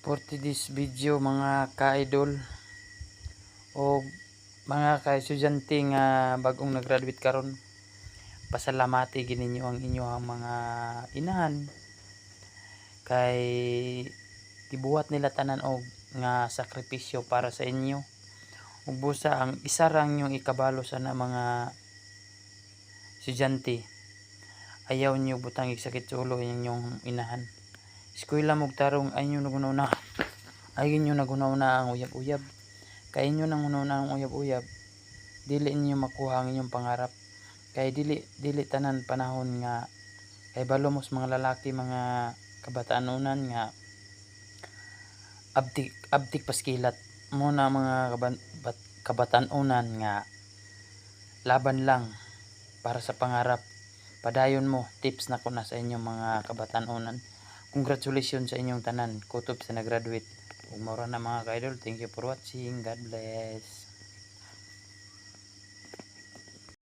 For this video mga ka-idol o mga ka-estudyante nga bagong nag-graduate karon, pasalamati gid ninyo ang inyong mga inahan kay gibuhat nila tanan og nga sakripisyo para sa inyo. Ug busa ang isa ra inyong ikabalo sana mga estudyante, ayaw nyo butang sakit sa ulo inyong inahan. Eskwela mo tarong ay nyo nagunauna, ang uyab-uyab. Kay inyo nang una ang uyab-uyab, dili niyo makuha ang inyong pangarap. Kay dili tanan panahon nga kay balomos mga lalaki, mga kabataanunan nga abtik paskilat mo na mga kabataanunan nga laban lang para sa pangarap. Padayon mo, tips na ko na sa inyong mga kabataanunan. Congratulations sa inyong tanan, kutob sa nag-graduate. Ug mao ra na mga ka-idol, thank you for watching. God bless.